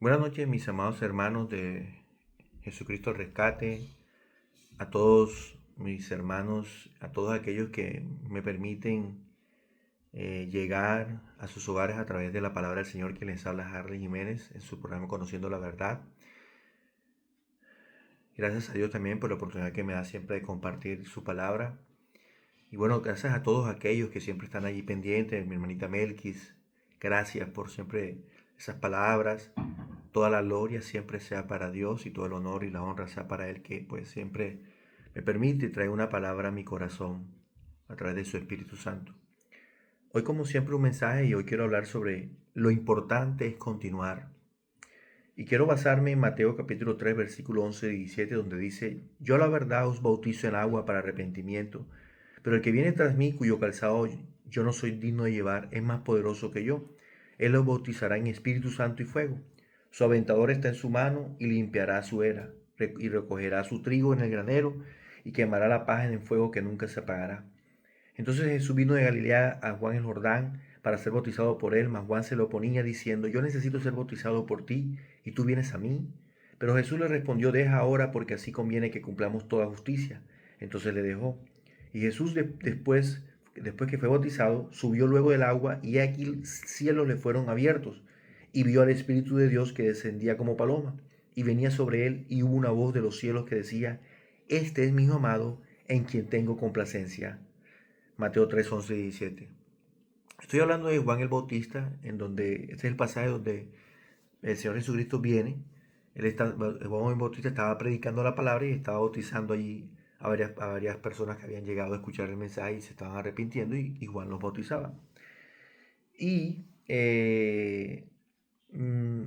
Buenas noches, mis amados hermanos de Jesucristo Rescate, a todos mis hermanos, a todos aquellos que me permiten llegar a sus hogares a través de la palabra del Señor, que les habla Harley Jiménez en su programa Conociendo la Verdad. Gracias a Dios también por la oportunidad que me da siempre de compartir su palabra. Y bueno, gracias a todos aquellos que siempre están allí pendientes, mi hermanita Melquis, gracias por siempre esas palabras. Toda la gloria siempre sea para Dios y todo el honor y la honra sea para Él, que pues siempre me permite traer una palabra a mi corazón a través de su Espíritu Santo. Hoy como siempre un mensaje, y hoy quiero hablar sobre lo importante es continuar. Y quiero basarme en Mateo capítulo 3 versículo 11 y 17, donde dice: yo la verdad os bautizo en agua para arrepentimiento, pero el que viene tras mí, cuyo calzado yo no soy digno de llevar, es más poderoso que yo. Él los bautizará en Espíritu Santo y fuego. Su aventador está en su mano y limpiará su era, y recogerá su trigo en el granero, y quemará la paja en el fuego que nunca se apagará. Entonces Jesús vino de Galilea a Juan el Jordán para ser bautizado por él, mas Juan se lo oponía diciendo: yo necesito ser bautizado por ti, y tú vienes a mí. Pero Jesús le respondió: deja ahora, porque así conviene que cumplamos toda justicia. Entonces le dejó. Y Jesús después que fue bautizado, subió luego del agua, y aquí los cielos le fueron abiertos, y vio al Espíritu de Dios que descendía como paloma, y venía sobre él, y hubo una voz de los cielos que decía: este es mi Hijo amado, en quien tengo complacencia. Mateo 3, 11 y 17. Estoy hablando de Juan el Bautista, en donde este es el pasaje donde el Señor Jesucristo viene. Juan el Bautista estaba predicando la palabra y estaba bautizando allí a varias personas que habían llegado a escuchar el mensaje y se estaban arrepintiendo, y Juan los bautizaba. Y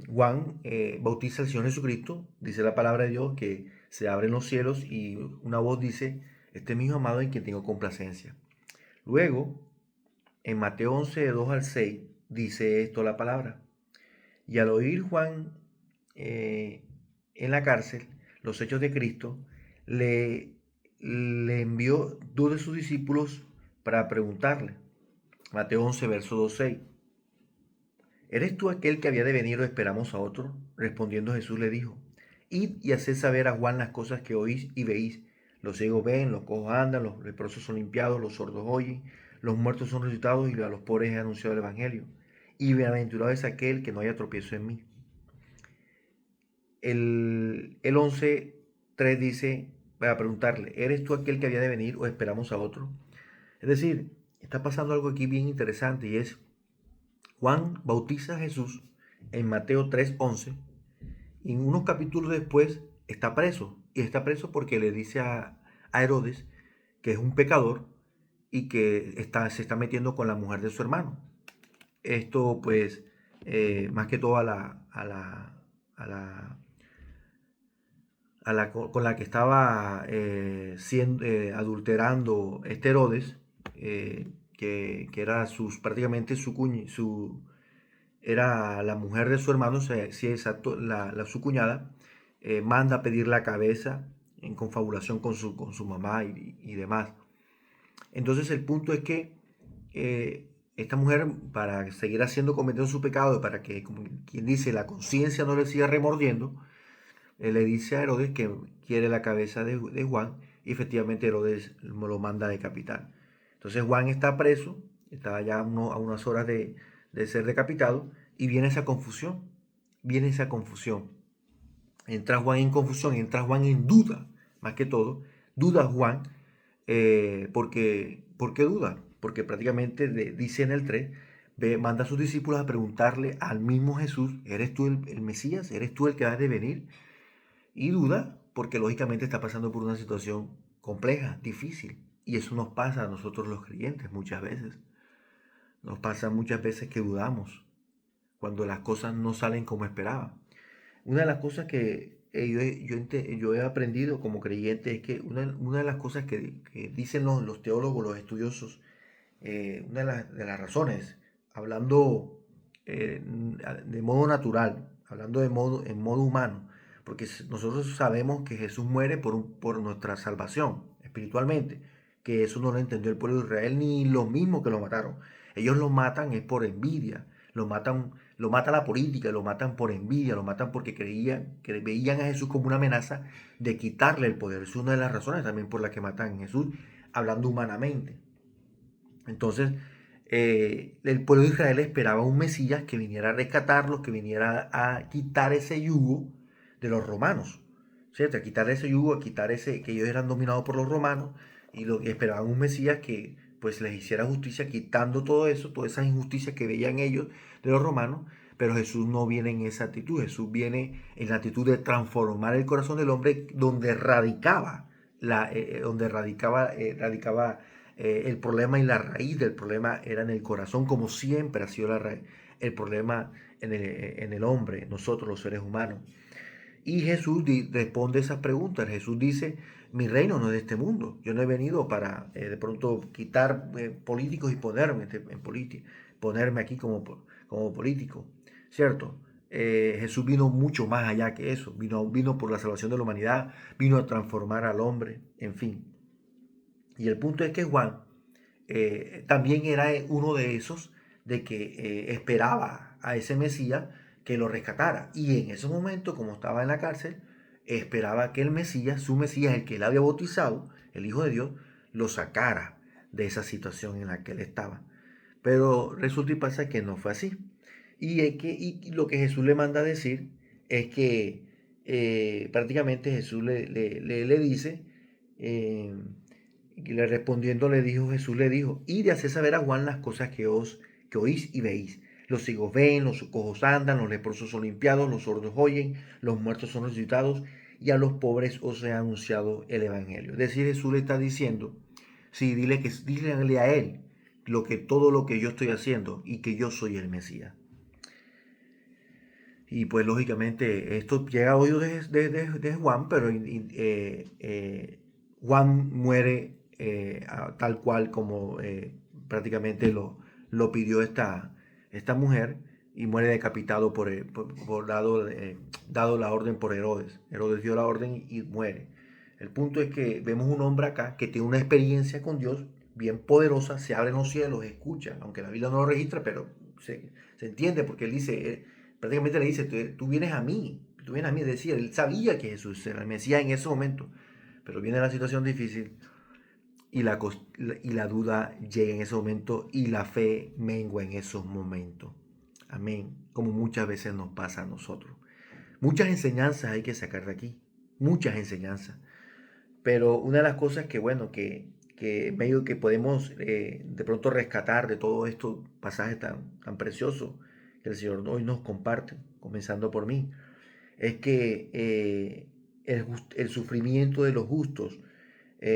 Juan bautiza al Señor Jesucristo. Dice la palabra de Dios que se abren los cielos y una voz dice: este es mi Hijo amado, en quien tengo complacencia. Luego, en Mateo 11, de 2 al 6, dice esto la palabra: y al oír Juan en la cárcel los hechos de Cristo, le, le envió dos de sus discípulos para preguntarle. Mateo 11, verso 2, 6. ¿Eres tú aquel que había de venir o esperamos a otro? Respondiendo Jesús le dijo: id y haced saber a Juan las cosas que oís y veis. Los ciegos ven, los cojos andan, los leprosos son limpiados, los sordos oyen, los muertos son resucitados, y a los pobres he anunciado el Evangelio. Y bienaventurado es aquel que no haya tropiezo en mí. El 11:3 dice, para preguntarle: ¿eres tú aquel que había de venir o esperamos a otro? Es decir, está pasando algo aquí bien interesante, y es: Juan bautiza a Jesús en Mateo 3:11, y unos capítulos después está preso. Y está preso porque le dice a Herodes que es un pecador y que se está metiendo con la mujer de su hermano. Esto pues más que todo con la que estaba adulterando este Herodes, que era prácticamente era la mujer de su hermano, sí, exacto, su cuñada. Manda a pedir la cabeza en confabulación con su mamá y demás. Entonces el punto es que esta mujer, para seguir cometiendo su pecado, para que, como quien dice, la conciencia no le siga remordiendo, le dice a Herodes que quiere la cabeza de Juan, y efectivamente Herodes lo manda a decapitar. Entonces Juan está preso, está ya a unas horas de ser decapitado, y viene esa confusión. Entra Juan en confusión, entra Juan en duda, más que todo. Duda Juan, ¿por qué duda? Porque prácticamente dice en el 3, manda a sus discípulos a preguntarle al mismo Jesús: ¿eres tú el Mesías? ¿Eres tú el que has de venir? Y duda porque lógicamente está pasando por una situación compleja, difícil. Y eso nos pasa a nosotros los creyentes muchas veces. Nos pasa muchas veces que dudamos cuando las cosas no salen como esperaba. Una de las cosas que yo he aprendido como creyente es que una de las cosas que dicen los teólogos, los estudiosos, una de las razones, hablando de modo natural, hablando en modo humano, porque nosotros sabemos que Jesús muere por nuestra salvación espiritualmente, que eso no lo entendió el pueblo de Israel ni los mismos que lo mataron. Ellos lo matan es por envidia, lo matan Lo mata la política, lo matan por envidia, lo matan porque creían, que veían a Jesús como una amenaza de quitarle el poder. Es una de las razones también por las que matan a Jesús, hablando humanamente. Entonces, el pueblo de Israel esperaba un Mesías que viniera a rescatarlos, que viniera a quitar ese yugo de los romanos, ¿cierto? A quitar ese yugo, a quitar ese, que ellos eran dominados por los romanos, y esperaban un Mesías que pues les hiciera justicia, quitando todo eso, todas esas injusticias que veían ellos de los romanos. Pero Jesús no viene en esa actitud, Jesús viene en la actitud de transformar el corazón del hombre donde radicaba, radicaba el problema, y la raíz del problema era en el corazón, como siempre ha sido el problema en el hombre, nosotros los seres humanos. Y Jesús responde esas preguntas. Jesús dice, mi reino no es de este mundo. Yo no he venido para de pronto quitar políticos y ponerme aquí como político, ¿cierto? Jesús vino mucho más allá que eso. Vino por la salvación de la humanidad, vino a transformar al hombre, en fin. Y el punto es que Juan también era uno de esos de que esperaba a ese Mesías que lo rescatara. Y en ese momento, como estaba en la cárcel, esperaba que el Mesías, su Mesías, el que él había bautizado, el Hijo de Dios, lo sacara de esa situación en la que él estaba. Pero resulta y pasa que no fue así. Y lo que Jesús le manda a decir es que prácticamente Jesús le dice, y le respondiendo le dijo, Jesús le dijo, id y haced saber a Juan las cosas que oís y veis. Los ciegos ven, los cojos andan, los leprosos son limpiados, los sordos oyen, los muertos son resucitados, y a los pobres os he anunciado el evangelio. Es decir, Jesús le está diciendo, sí, díganle a él todo lo que yo estoy haciendo y que yo soy el Mesías. Y pues lógicamente esto llega a oídos de Juan, pero Juan muere tal cual como prácticamente lo pidió esta mujer, y muere decapitado dado la orden por Herodes. Herodes dio la orden y muere. El punto es que vemos un hombre acá que tiene una experiencia con Dios bien poderosa, se abren los cielos, escucha, aunque la Biblia no lo registra, pero se entiende porque él dice, prácticamente le dice, tú vienes a mí, es decir, él sabía que Jesús era el Mesías en ese momento, pero viene la situación difícil y la duda llega en ese momento y la fe mengua en esos momentos. Amén. Como muchas veces nos pasa a nosotros. Muchas enseñanzas hay que sacar de aquí, muchas enseñanzas. Pero una de las cosas que, bueno, que medio que podemos de pronto rescatar de todos estos pasajes tan preciosos que el Señor hoy nos comparte, comenzando por mí, es que el sufrimiento de los justos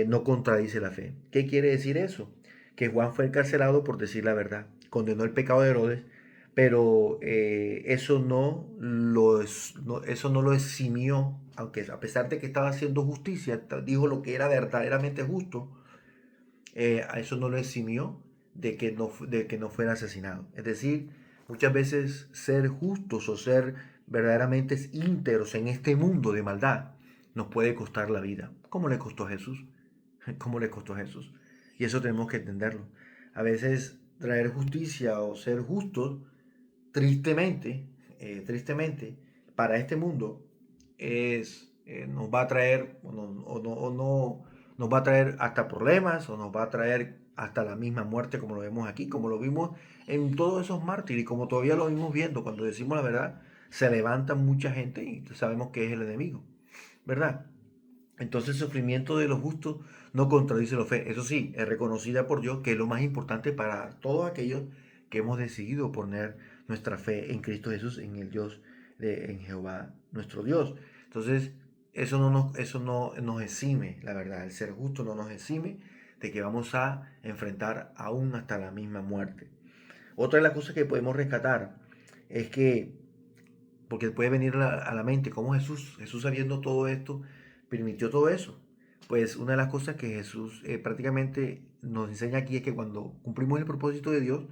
no contradice la fe. ¿Qué quiere decir eso? Que Juan fue encarcelado por decir la verdad, condenó el pecado de Herodes, pero eso no lo eximió, aunque a pesar de que estaba haciendo justicia, dijo lo que era verdaderamente justo, a eso no lo eximió de que no fuera asesinado. Es decir, muchas veces ser justos o ser verdaderamente íntegros en este mundo de maldad nos puede costar la vida, como le costó a Jesús, como le costó a Jesús. Y eso tenemos que entenderlo. A veces traer justicia o ser justos, tristemente, para este mundo nos va a traer o no, nos va a traer hasta problemas, o nos va a traer hasta la misma muerte, como lo vemos aquí, como lo vimos en todos esos mártires, y como todavía lo vimos viendo. Cuando decimos la verdad, se levanta mucha gente y sabemos que es el enemigo, ¿verdad? Entonces el sufrimiento de los justos no contradice la fe. Eso sí, es reconocida por Dios, que es lo más importante para todos aquellos que hemos decidido poner nuestra fe en Cristo Jesús, en el Dios, en Jehová nuestro Dios. Entonces, eso no nos exime, la verdad. El ser justo no nos exime de que vamos a enfrentar aún hasta la misma muerte. Otra de las cosas que podemos rescatar es que, porque puede venir a la mente, cómo Jesús sabiendo todo esto, permitió todo eso. Pues una de las cosas que Jesús prácticamente nos enseña aquí es que cuando cumplimos el propósito de Dios,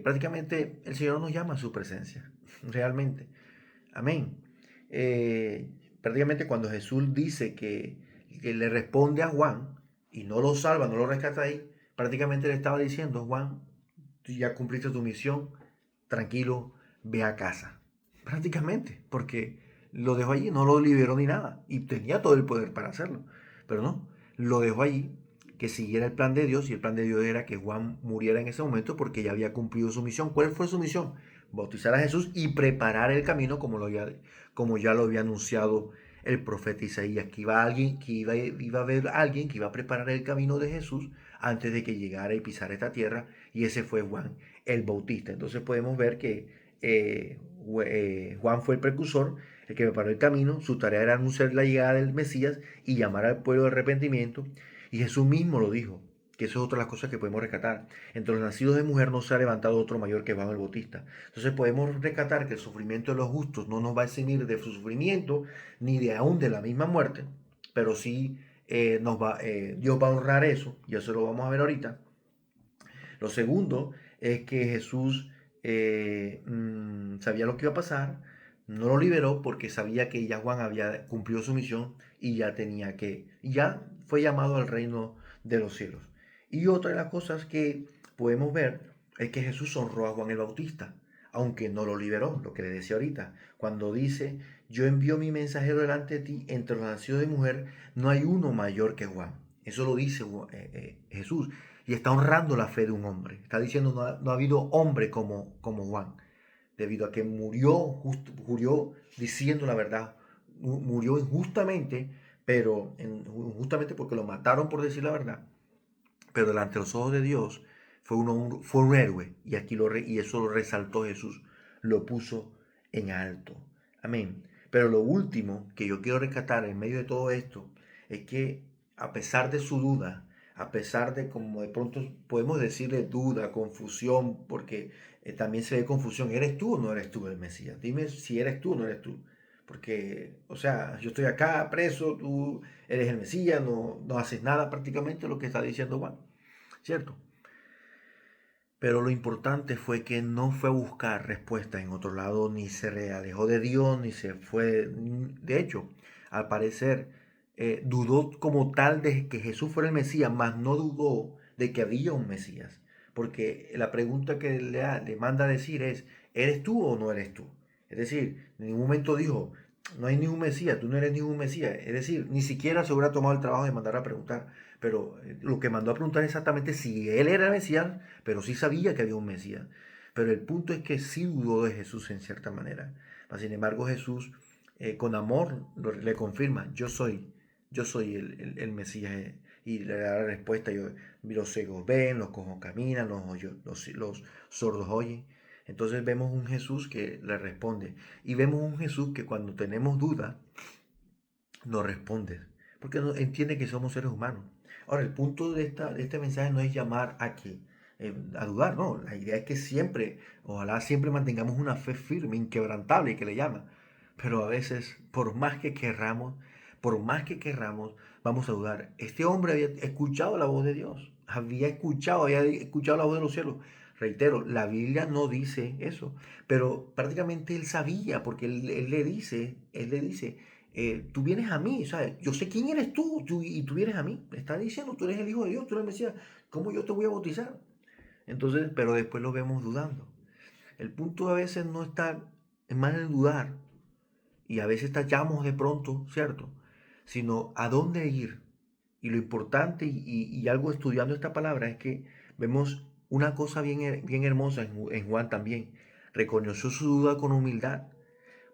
prácticamente el Señor nos llama a su presencia, realmente. Amén. Prácticamente cuando Jesús dice que le responde a Juan y no lo salva, no lo rescata ahí, prácticamente le estaba diciendo, Juan, tú ya cumpliste tu misión, tranquilo, ve a casa, prácticamente, porque lo dejó allí, no lo liberó ni nada, y tenía todo el poder para hacerlo, pero no, lo dejó allí, que siguiera el plan de Dios, y el plan de Dios era que Juan muriera en ese momento porque ya había cumplido su misión. ¿Cuál fue su misión? Bautizar a Jesús y preparar el camino como ya lo había anunciado el profeta Isaías, que iba a haber alguien que iba a preparar el camino de Jesús antes de que llegara y pisara esta tierra, y ese fue Juan el Bautista. Entonces podemos ver que Juan fue el precursor, el que preparó el camino. Su tarea era anunciar la llegada del Mesías y llamar al pueblo al arrepentimiento, y Jesús mismo lo dijo, que eso es otra de las cosas que podemos rescatar. Entre los nacidos de mujer no se ha levantado otro mayor que Juan el Bautista. Entonces podemos rescatar que el sufrimiento de los justos no nos va a eximir de su sufrimiento, ni de aún de la misma muerte, pero sí Dios va a honrar eso, y eso lo vamos a ver ahorita. Lo segundo es que Jesús sabía lo que iba a pasar, no lo liberó porque sabía que ya Juan había cumplido su misión y ya fue llamado al reino de los cielos. Y otra de las cosas que podemos ver es que Jesús honró a Juan el Bautista, aunque no lo liberó, lo que le decía ahorita, cuando dice: yo envío mi mensajero delante de ti, entre los nacidos de mujer no hay uno mayor que Juan. Eso lo dice Jesús, y está honrando la fe de un hombre. Está diciendo: no ha habido hombre como Juan, debido a que murió diciendo la verdad, murió injustamente, pero injustamente porque lo mataron por decir la verdad, pero delante de los ojos de Dios fue un héroe, y y eso lo resaltó Jesús, lo puso en alto. Amén. Pero lo último que yo quiero rescatar en medio de todo esto es que, a pesar de su duda, a pesar de, como de pronto podemos decirle, duda, confusión, porque también se ve confusión: ¿eres tú o no eres tú el Mesías? Dime si eres tú o no eres tú. Porque, o sea, yo estoy acá preso, tú eres el Mesías, no haces nada prácticamente lo que está diciendo Juan, ¿cierto? Pero lo importante fue que no fue a buscar respuestas en otro lado, ni se alejó de Dios, ni se fue. De hecho, al parecer, dudó como tal de que Jesús fuera el Mesías, mas no dudó de que había un Mesías. Porque la pregunta que le manda a decir es: ¿eres tú o no eres tú? Es decir, en ningún momento dijo: no hay ningún Mesías, tú no eres ningún Mesías. Es decir, ni siquiera se hubiera tomado el trabajo de mandar a preguntar. Pero lo que mandó a preguntar es exactamente si él era el Mesías, pero sí sabía que había un Mesías. Pero el punto es que sí dudó de Jesús en cierta manera. Sin embargo, Jesús, con amor, le confirma: yo soy el Mesías. Y le da la respuesta: los ciegos ven, los cojos caminan, los sordos oyen. Entonces vemos un Jesús que le responde. Y vemos un Jesús que, cuando tenemos duda, nos responde, porque entiende que somos seres humanos. Ahora, el punto de este mensaje no es llamar a dudar, no. La idea es que siempre, ojalá siempre mantengamos una fe firme, inquebrantable, que le llama. Pero a veces, por más que querramos, vamos a dudar. Este hombre había escuchado la voz de Dios, había escuchado la voz de los cielos. Reitero, la Biblia no dice eso, pero prácticamente él sabía, porque él le dice: tú vienes a mí, ¿sabes? Yo sé quién eres y tú vienes a mí. Me está diciendo: tú eres el Hijo de Dios, tú eres el Mesías. ¿Cómo yo te voy a bautizar? Entonces, pero después lo vemos dudando. El punto a veces no está en mal en dudar, y a veces tachamos de pronto, ¿cierto? Sino a dónde ir. Y lo importante, y algo estudiando esta palabra, es que vemos una cosa bien hermosa en Juan también. Reconoció su duda con humildad,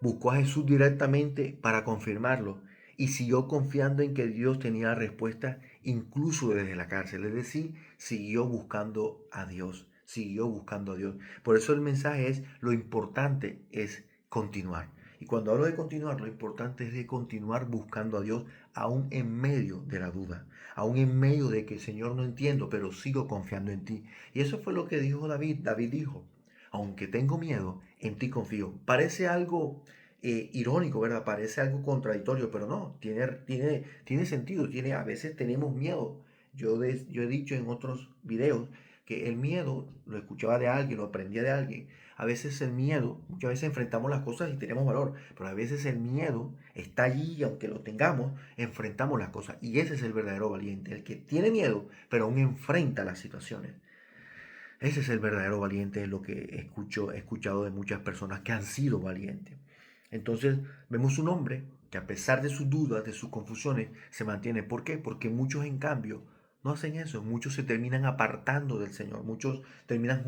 buscó a Jesús directamente para confirmarlo, y siguió confiando en que Dios tenía la respuesta incluso desde la cárcel. Es decir, siguió buscando a Dios, siguió buscando a Dios. Por eso el mensaje es: lo importante es continuar. Y cuando hablo de continuar, lo importante es de continuar buscando a Dios aún en medio de la duda, aún en medio de que, Señor, no entiendo, pero sigo confiando en ti. Y eso fue lo que dijo David. David dijo: aunque tengo miedo, en ti confío. Parece algo irónico, ¿verdad? Parece algo contradictorio, pero no, tiene sentido. A veces tenemos miedo. Yo he dicho en otros videos que el miedo lo escuchaba de alguien, lo aprendía de alguien. A veces el miedo, muchas veces enfrentamos las cosas y tenemos valor, pero a veces el miedo está allí, y aunque lo tengamos, enfrentamos las cosas. Y ese es el verdadero valiente, el que tiene miedo, pero aún enfrenta las situaciones. Ese es el verdadero valiente, es lo que he escuchado de muchas personas que han sido valientes. Entonces vemos un hombre que a pesar de sus dudas, de sus confusiones, se mantiene. ¿Por qué? Porque muchos en cambio no hacen eso. Muchos se terminan apartando del Señor. Muchos terminan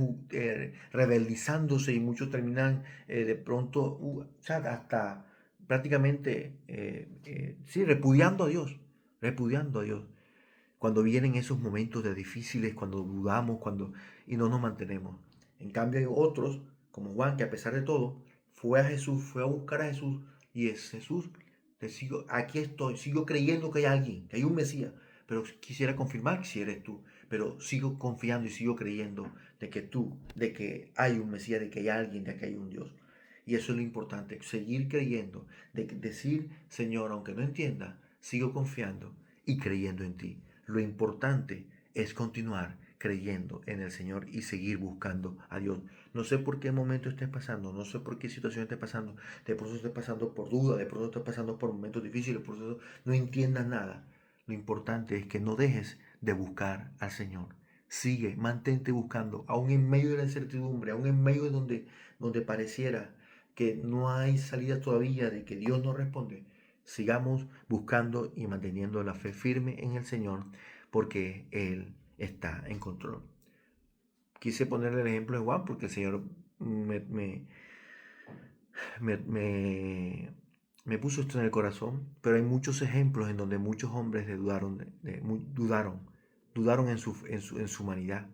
rebeldizándose y muchos terminan de pronto hasta prácticamente sí, repudiando a Dios. Repudiando a Dios cuando vienen esos momentos de difíciles, cuando dudamos, y no nos mantenemos. En cambio hay otros, como Juan, que a pesar de todo, fue a Jesús, fue a buscar a Jesús, y es Jesús, te sigo, aquí estoy, sigo creyendo que hay alguien, que hay un Mesías, pero quisiera confirmar que si eres tú, pero sigo confiando y sigo creyendo de que hay un Mesías, de que hay alguien, de que hay un Dios. Y eso es lo importante, seguir creyendo, decir, Señor, aunque no entienda, sigo confiando y creyendo en ti. Lo importante es continuar creyendo en el Señor y seguir buscando a Dios. No sé por qué momento estés pasando, no sé por qué situación estés pasando. De pronto estés pasando por duda, de pronto estés pasando por momentos difíciles, por eso no entiendas nada. Lo importante es que no dejes de buscar al Señor. Sigue, mantente buscando, aún en medio de la incertidumbre, aún en medio de donde pareciera que no hay salida todavía, de que Dios no responde. Sigamos buscando y manteniendo la fe firme en el Señor porque Él está en control. Quise ponerle el ejemplo de Juan porque el Señor me, me, me, me, me puso esto en el corazón, pero hay muchos ejemplos en donde muchos hombres dudaron en su humanidad,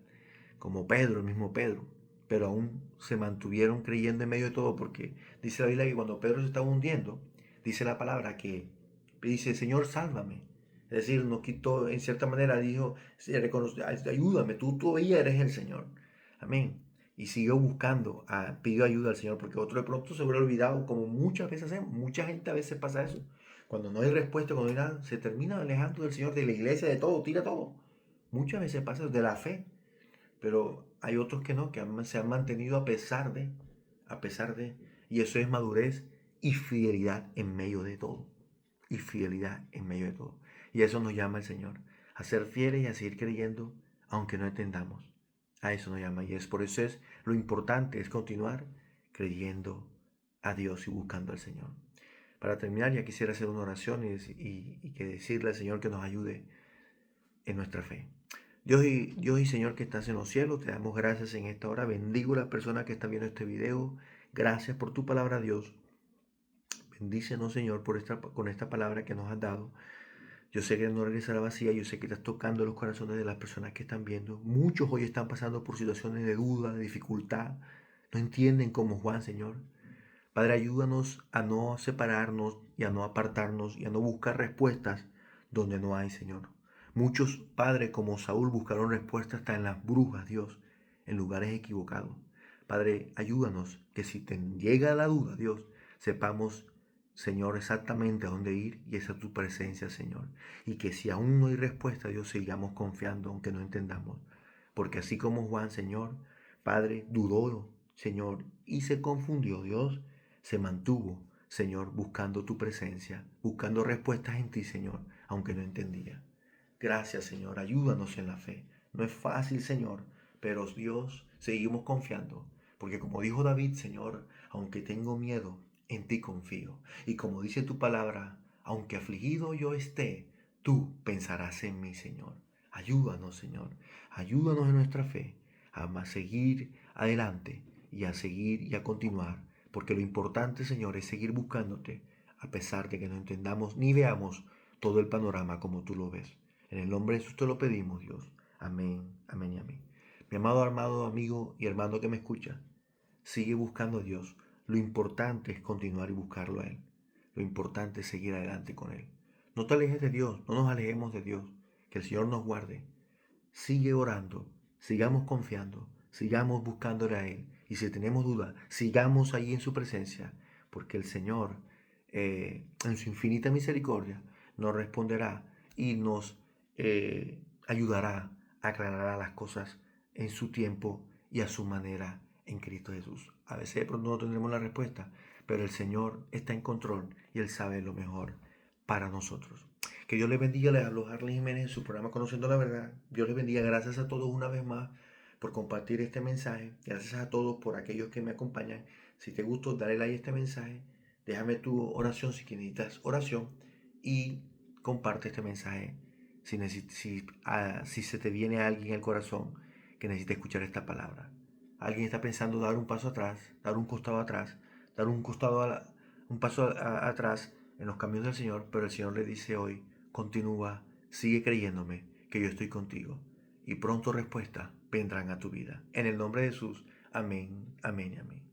como Pedro, el mismo Pedro, pero aún se mantuvieron creyendo en medio de todo porque dice la Biblia que cuando Pedro se estaba hundiendo, dice la palabra que dice, Señor, sálvame. Es decir, no quitó, en cierta manera dijo, ayúdame, tú todavía eres el Señor. Amén. Y siguió buscando, pidió ayuda al Señor, porque otro de pronto se hubiera olvidado, como muchas veces hacemos, mucha gente a veces pasa eso. Cuando no hay respuesta, cuando no hay nada, se termina alejando del Señor, de la iglesia, de todo, tira todo. Muchas veces pasa de la fe, pero hay otros que no, se han mantenido a pesar de, y eso es madurez y fidelidad en medio de todo y fidelidad en medio de todo. Y a eso nos llama el Señor, a ser fieles y a seguir creyendo, aunque no entendamos. A eso nos llama. Y es por eso es lo importante, es continuar creyendo a Dios y buscando al Señor. Para terminar, ya quisiera hacer una oración y que decirle al Señor que nos ayude en nuestra fe. Dios y Señor que estás en los cielos, te damos gracias en esta hora. Bendigo a las personas que están viendo este video. Gracias por tu palabra, Dios. Bendícenos, Señor, con esta palabra que nos has dado. Yo sé que no regresará vacía, yo sé que estás tocando los corazones de las personas que están viendo. Muchos hoy están pasando por situaciones de duda, de dificultad. No entienden como Juan, Señor. Padre, ayúdanos a no separarnos y a no apartarnos y a no buscar respuestas donde no hay, Señor. Muchos padres como Saúl buscaron respuestas hasta en las brujas, Dios, en lugares equivocados. Padre, ayúdanos que si te llega la duda, Dios, sepamos, Señor, exactamente a dónde ir y esa es tu presencia, Señor. Y que si aún no hay respuesta, Dios, sigamos confiando aunque no entendamos. Porque así como Juan, Señor, Padre, dudó, Señor, y se confundió, Dios, se mantuvo, Señor, buscando tu presencia, buscando respuestas en ti, Señor, aunque no entendía. Gracias, Señor, ayúdanos en la fe. No es fácil, Señor, pero Dios, seguimos confiando, porque como dijo David, Señor, aunque tengo miedo, en ti confío. Y como dice tu palabra, aunque afligido yo esté, tú pensarás en mí, Señor. Ayúdanos, Señor, ayúdanos en nuestra fe a seguir adelante y a seguir y a continuar, porque lo importante, Señor, es seguir buscándote, a pesar de que no entendamos ni veamos todo el panorama como tú lo ves. En el nombre de Jesús te lo pedimos, Dios. Amén, amén y amén. Mi amado amigo y hermano que me escucha, sigue buscando a Dios. Lo importante es continuar y buscarlo a Él. Lo importante es seguir adelante con Él. No te alejes de Dios, no nos alejemos de Dios. Que el Señor nos guarde. Sigue orando, sigamos confiando, sigamos buscándole a Él. Y si tenemos duda, sigamos ahí en su presencia, porque el Señor, en su infinita misericordia, nos responderá y nos ayudará, aclarará las cosas en su tiempo y a su manera en Cristo Jesús. A veces de pronto no tendremos la respuesta, pero el Señor está en control y Él sabe lo mejor para nosotros. Que Dios les bendiga. Les habló Harley Jiménez en su programa Conociendo la Verdad. Dios les bendiga. Gracias a todos una vez más por compartir este mensaje. Gracias a todos por aquellos que me acompañan. Si te gustó, dale like a este mensaje. Déjame tu oración si necesitas oración. Y comparte este mensaje si se te viene a alguien al corazón que necesita escuchar esta palabra. Alguien está pensando dar un paso atrás, dar un costado atrás, dar un paso atrás en los caminos del Señor, pero el Señor le dice hoy, continúa, sigue creyéndome que yo estoy contigo y pronto respuestas vendrán a tu vida. En el nombre de Jesús, amén, amén y amén.